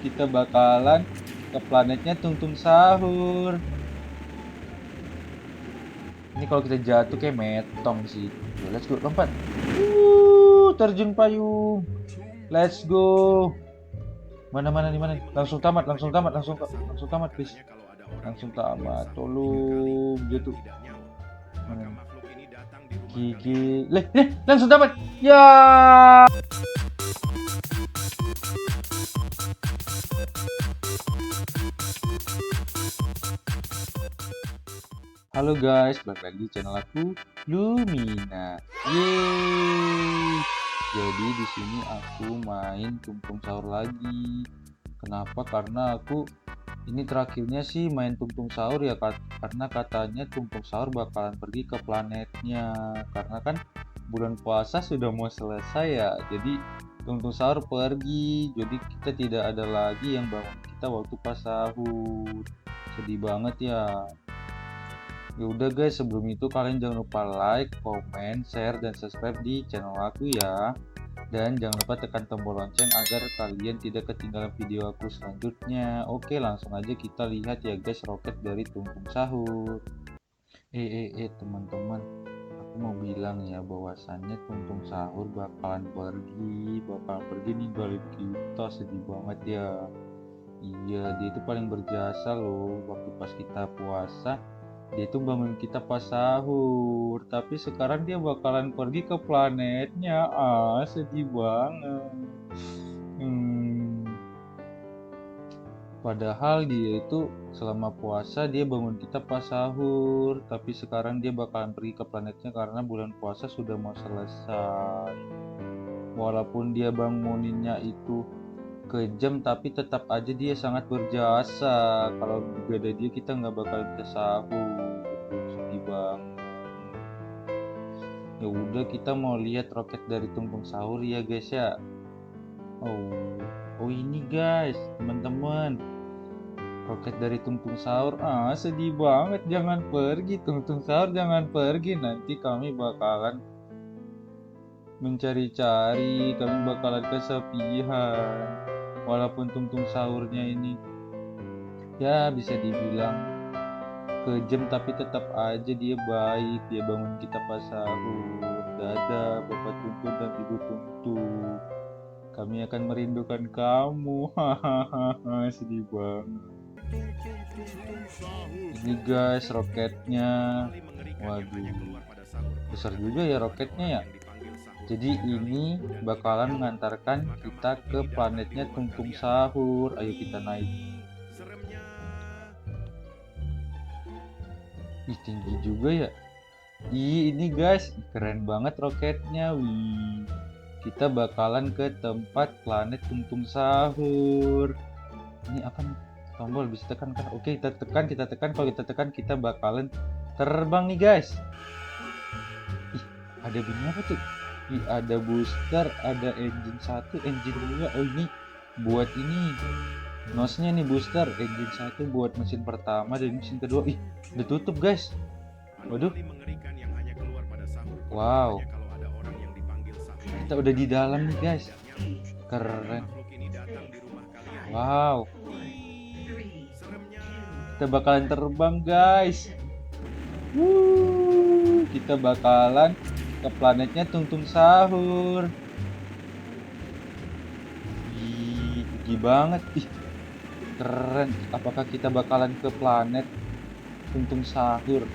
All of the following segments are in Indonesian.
Kita bakalan ke planetnya Tungtung Sahur. Ini kalau kita jatuh kayak metong sih. Yo, let's go, lompat. Terjun payung. Let's go. Mana di mana? Langsung tamat, langsung tamat, please. Langsung tamat. Tolong jatuh. Mana? Gigi. Langsung tamat. Ya. Halo guys, balik lagi di channel aku Lumina. Yeay. Jadi di sini aku main Tungtung Sahur lagi. Kenapa? Karena aku ini terakhirnya sih main Tungtung Sahur ya, karena katanya Tungtung Sahur bakalan pergi ke planetnya. Karena kan bulan puasa sudah mau selesai ya. Jadi Tungtung Sahur pergi. Jadi kita tidak ada lagi yang bangun kita waktu pas sahur. Sedih banget ya. Ya udah guys, sebelum itu kalian jangan lupa like, comment, share, dan subscribe di channel aku ya. Dan jangan lupa tekan tombol lonceng agar kalian tidak ketinggalan video aku selanjutnya. Oke, langsung aja kita lihat ya guys roket dari Tungtung Sahur. Teman-teman, aku mau bilang ya bahwasannya Tungtung Sahur bakalan pergi ninggalin kita, sedih banget ya. Iya, dia itu paling berjasa loh waktu pas kita puasa. Dia itu bangun kita pas sahur, tapi sekarang dia bakalan pergi ke planetnya. Sedih banget. Padahal dia itu selama puasa dia bangun kita pas sahur, tapi sekarang dia bakalan pergi ke planetnya karena bulan puasa sudah mau selesai. Walaupun dia banguninnya itu kejam, tapi tetap aja dia sangat berjasa. Kalau gak ada dia kita nggak bakal bisa sahur. Sedih banget. Ya udah, kita mau lihat roket dari Tungtung Sahur ya guys ya. Oh ini guys, teman-teman, roket dari Tungtung Sahur. Sedih banget, jangan pergi Tungtung Sahur, jangan pergi. Nanti kami bakalan mencari-cari, kami bakalan kesepian. Walaupun Tungtung Sahurnya ini ya bisa dibilang kejam, tapi tetap aja dia baik. Dia bangun kita pas sahur. Dadah Bapak Tungtung dan Ibu Tungtung, kami akan merindukan kamu. Hahaha, sedih banget. Ini guys roketnya. Waduh, besar juga ya roketnya ya. Jadi ini bakalan mengantarkan kita ke planetnya Tungtung Sahur. Ayo kita naik. Ih, tinggi juga ya. Ini guys, keren banget roketnya. Kita bakalan ke tempat planet Tungtung Sahur. Ini apa nih? Tombol bisa tekan kan? Oke, kita tekan. Kalau kita tekan kita bakalan terbang nih guys. Ada bunyi apa tuh? Ada booster, ada engine 1, engine 2. Oh ini buat ini nosnya nih, booster engine 1 buat mesin pertama dan mesin kedua. Udah tutup guys. Waduh. Wow, kita udah di dalam nih guys. Keren. Wow, kita bakalan terbang guys. Kita bakalan ke planetnya Tungtung Sahur. Tinggi banget. Keren. Apakah kita bakalan ke planet Tungtung Sahur?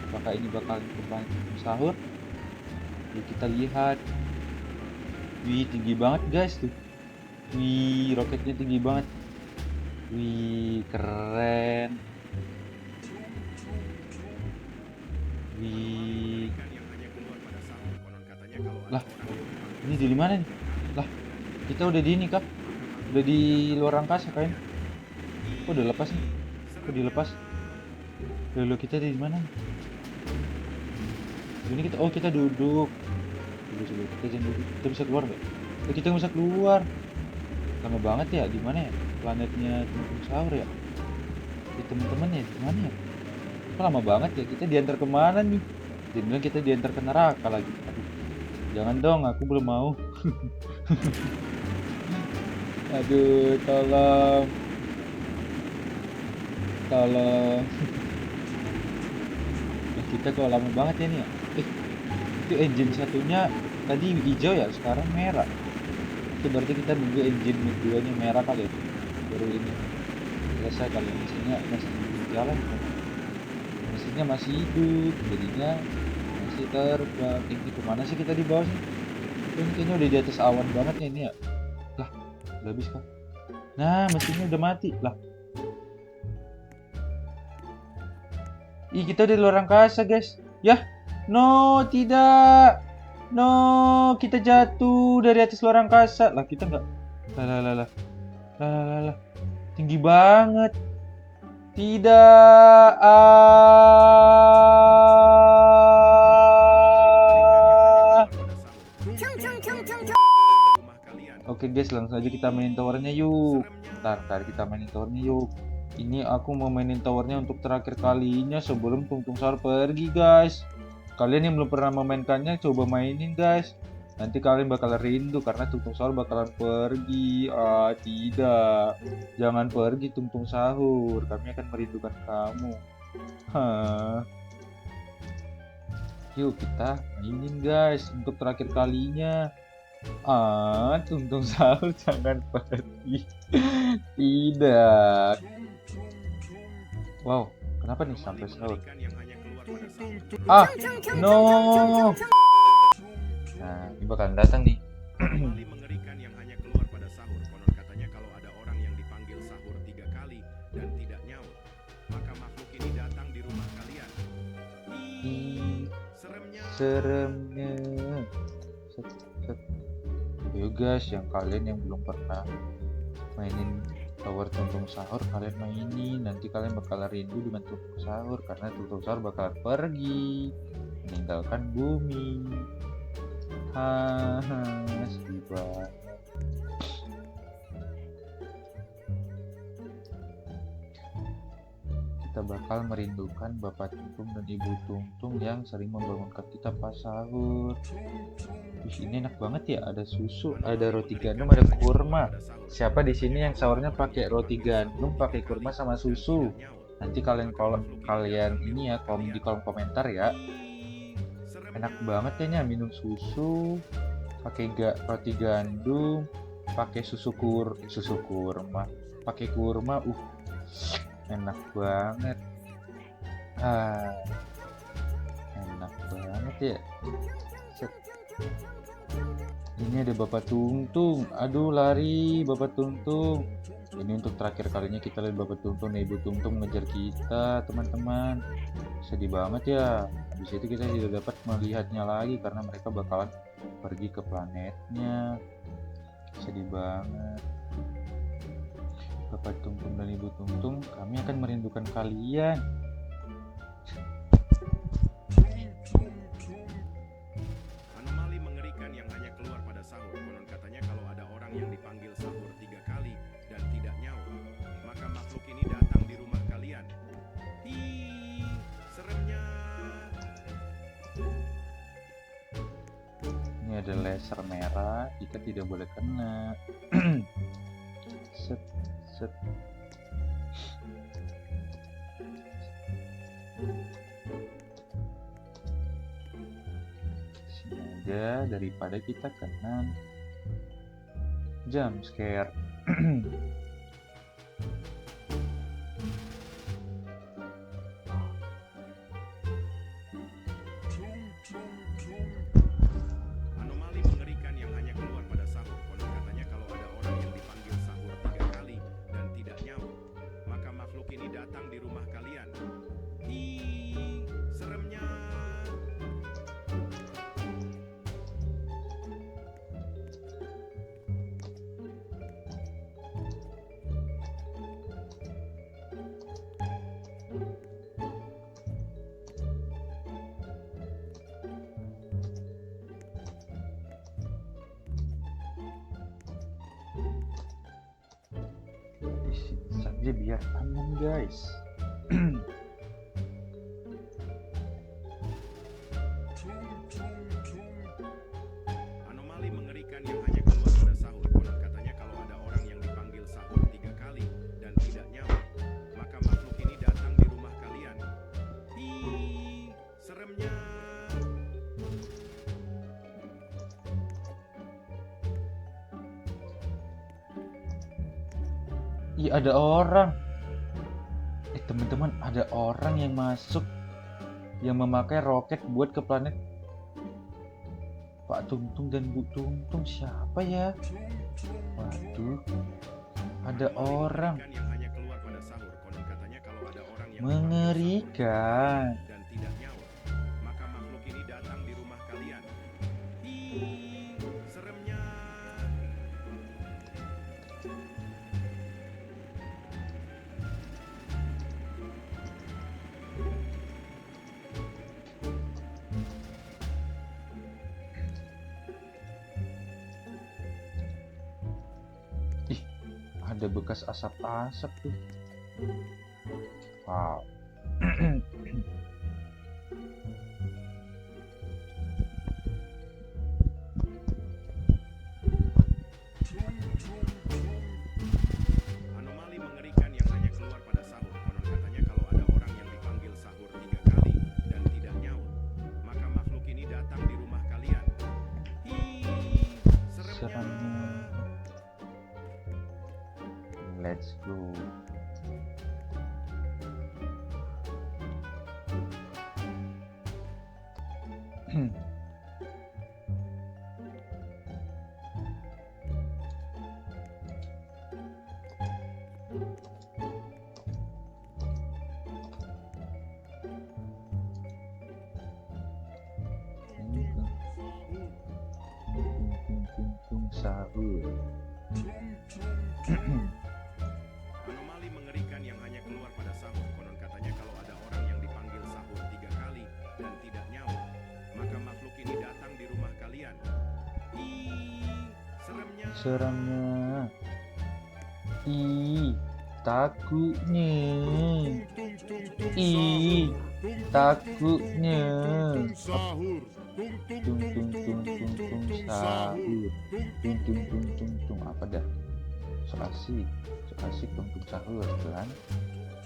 Apakah ini bakalan ke planet Tungtung Sahur? Yuk kita lihat. Tinggi banget guys tuh. Roketnya tinggi banget. Keren. Lah, ini di mana nih? Lah, kita udah di ini kah? Udah di luar angkasa kan? Kok udah lepas nih? Kok dilepas? Lalu kita di mana? Ini kita duduk. Coba kita jangan duduk. Kita bisa keluar nggak? Kita nggak bisa keluar. Lama banget ya. Di mana ya? Planetnya Tungtung Sahur ya? Teman-teman ya, di mana ya? Kok lama banget ya? Kita diantar kemana nih? Dia bilang kita diantar ke neraka lagi. Aduh, jangan dong, aku belum mau. Aduh, tolong, tolong. Nah, kita kok lama banget ya nih ya. Itu engine satunya tadi hijau ya, sekarang merah. Itu berarti kita nunggu engine keduanya merah kali ya. Baru ini selesai kali ya. Mesinnya masih jalan kan? Mesinnya masih hidup, jadinya masih terbang. Ini kemana sih kita di bawah sih? Ini kayaknya udah di atas awan banget ya ini ya. Lah, udah habis kan? Nah, mesinnya udah mati. Lah, ih kita di luar angkasa guys. Yah, no, tidak. No, kita jatuh dari atas luar angkasa. Lah, kita nggak. Lah, lah, lah, lah. Lah, lah, lah, lah. Tinggi banget. Tidak. Oke guys, langsung aja kita mainin towernya yuk. Ntar kita mainin towernya yuk. Ini aku mau mainin towernya untuk terakhir kalinya sebelum Tungtung Sahur pergi guys. Kalian yang belum pernah memainkannya coba mainin guys. Nanti kalian bakal rindu karena Tungtung Sahur bakalan pergi. Ah tidak, jangan pergi Tungtung Sahur. Kami akan merindukan kamu. Hah. Yuk kita mainin guys untuk terakhir kalinya. Ah, Tungtung Sahur jangan pergi. Tidak. Wow, kenapa nih sampai sahur? Ah, no. Nah, ini bakalan datang nih. Anomali mengerikan yang hanya keluar pada sahur. Konon katanya kalau ada orang yang dipanggil sahur 3 kali dan tidak nyaut, maka makhluk ini datang di rumah kalian. Seremnya. Set, set. Ayo guys, yang kalian yang belum pernah mainin tower Tungtung Sahur, kalian mainin. Nanti kalian bakal rindu dengan Tungtung Sahur karena Tungtung Sahur bakal pergi meninggalkan bumi. Haha, sedih banget. Kita bakal merindukan Bapak Tungtung dan Ibu Tungtung yang sering membangunkan kita pas sahur. Wih, ini enak banget ya, ada susu, ada roti gandum, ada kurma. Siapa di sini yang sahurnya pakai roti gandum, pakai kurma sama susu? Nanti kalian ini ya, di kolom komentar ya. Enak banget ya minum susu, pakai roti gandum, pakai susu kurma, pakai kurma. Enak banget. Ah, enak banget ya. Set. Ini ada Bapak Tungtung. Aduh, lari Bapak Tungtung. Ini untuk terakhir kalinya kita lihat Bapak Tungtung dan Ibu Tungtung mengejar kita, teman-teman. Sedih banget ya. Habis itu kita tidak dapat melihatnya lagi karena mereka bakalan pergi ke planetnya. Sedih banget. Bapak Tungtung dan Ibu Tungtung, kami akan merindukan kalian. Anomali mengerikan yang hanya keluar pada sahur. Konon katanya kalau ada orang yang dipanggil sahur 3 kali dan tidak nyaut, maka makhluk ini datang di rumah kalian. Seremnya. Ini ada laser merah, kita tidak boleh kena. Set, set. Sini aja daripada kita kena jump scare. Anomali mengerikan yang hanya keluar pada sahur. Konon katanya kalau ada orang yang dipanggil sahur 3 kali dan tidak nyaut, maka makhluk ini datang di rumah kalian. Seremnya. Di sini saja biar aman guys. Anomali mengerikan yang hanya keluar pada sahur. Konon katanya kalau ada orang yang Ih, ada orang. Teman-teman, ada orang yang masuk yang memakai roket buat ke planet Pak Tungtung dan Bu Tungtung. Siapa ya? Waduh, ada orang. Mengerikan yang hanya keluar pada sahur. Konon katanya kalau ada orang yang Mengerikan. dan tidak nyawa, maka makhluk ini datang di rumah kalian. Ih, seremnya. Ih, ada bekas asap-asap tuh. Wow. Anomali mengerikan yang hanya keluar pada sahur. Konon katanya kalau ada orang yang dipanggil sahur 3 kali dan tidak nyaut, maka makhluk ini datang di rumah kalian. Ih, seremnya. Seremnya. Let's go. Tung sahur. Anomali mengerikan yang hanya keluar pada sahur. Konon katanya kalau ada orang yang dipanggil sahur 3 kali dan tidak nyaut, maka makhluk ini datang di rumah kalian. Ih, seremnya. Seremnya. Ih, takutnya. Ih, takutnya. Sahur. Tung tung tung tung tung sahur. Tung tung tung tung tung apa dah? So asik tung tung sahur kan?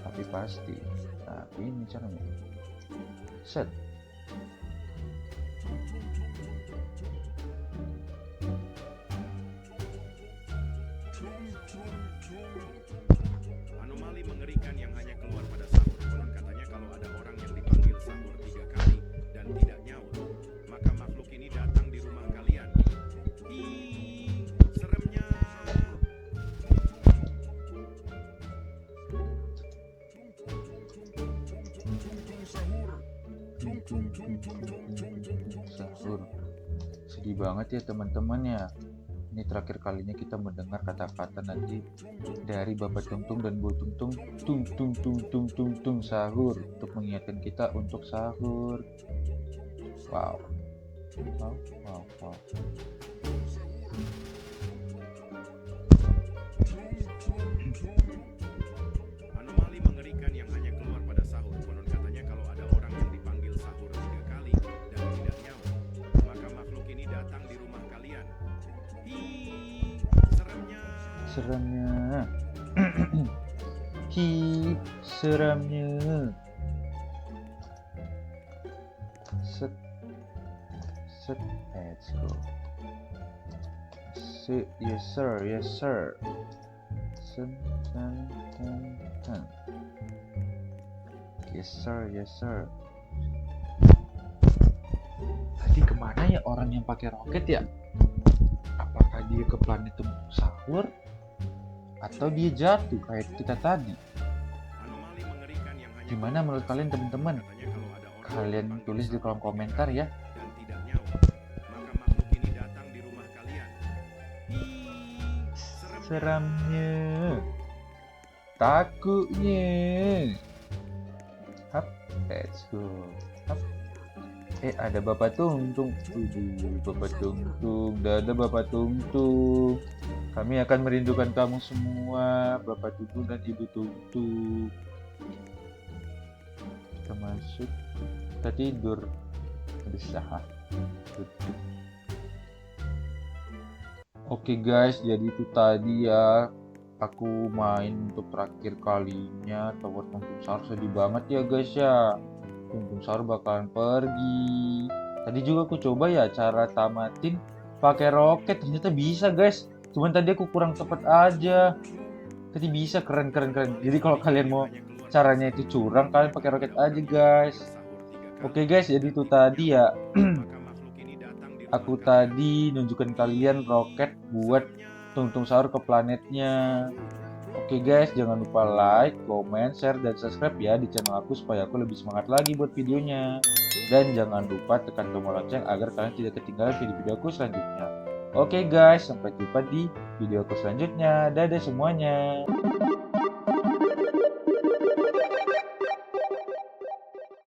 Tapi pasti. Nah, ini caranya. Set. Anomali mengerikan yang hanya keluar pada sahur. Konon katanya kalau ada orang yang dipanggil sahur 3 kali dan tidak nyaut, maka makhluk ini datang di rumah kalian. Ih, seremnya. Sahur. Sedih banget ya teman-teman ya. Ini terakhir kalinya kita mendengar kata-kata nanti dari Bapak Tungtung dan Bu Tungtung, tung tung tung tung tung tung sahur, untuk mengingatkan kita untuk sahur. Wow. Wow, wow, wow. Anomali mengerikan yang hanya keluar pada sahur. Konon katanya kalau ada orang yang dipanggil sahur 3 kali dan tidak nyaut, maka makhluk ini datang di rumah kalian. Ih, seremnya. Seremnya. Hi, seremnya. Set. Set. Let's go. Yes sir, yes sir. Sen, sen, sen, sen. Yes sir, yes sir. Tadi kemana ya orang yang pakai roket ya? Apakah dia ke planet Tembung Sahur? Atau dia jatuh kayak kita tadi? Anomali mengerikan yang hanya Gimana menurut kalian teman-teman? katanya kalau ada orang Kalian yang dipanggil tulis di sahur kolom komentar ya. dan tidak nyaut, maka makhluk ini datang di rumah kalian. Ih, seremnya. Seramnya. Takutnya. Hap, let's go. Hap. Ada Bapak Tungtung. Bapak Tungtung. Dadah Bapak Tungtung. Kami akan merindukan kamu semua, Bapak Tungtung dan Ibu Tungtung. Kita masuk. Kita tidur. Bisa. Oke guys, jadi itu tadi ya. Aku main untuk terakhir kalinya Tower Tungtung Sahur. Sedih banget ya guys ya. Tungtung Sahur bakalan pergi. Tadi juga aku coba ya cara tamatin pakai roket. Ternyata bisa guys. Cuman tadi aku kurang cepat aja. Berarti bisa, keren. Jadi kalau kalian mau caranya itu curang, kalian pakai roket aja guys. Oke guys, jadi itu tadi ya. Aku tadi nunjukin kalian roket buat tungtung sahur ke planetnya. Oke guys, jangan lupa like, comment, share, dan subscribe ya di channel aku supaya aku lebih semangat lagi buat videonya. Dan jangan lupa tekan tombol lonceng agar kalian tidak ketinggalan video-video aku selanjutnya. Oke guys, sampai jumpa di video aku selanjutnya. Dadah semuanya.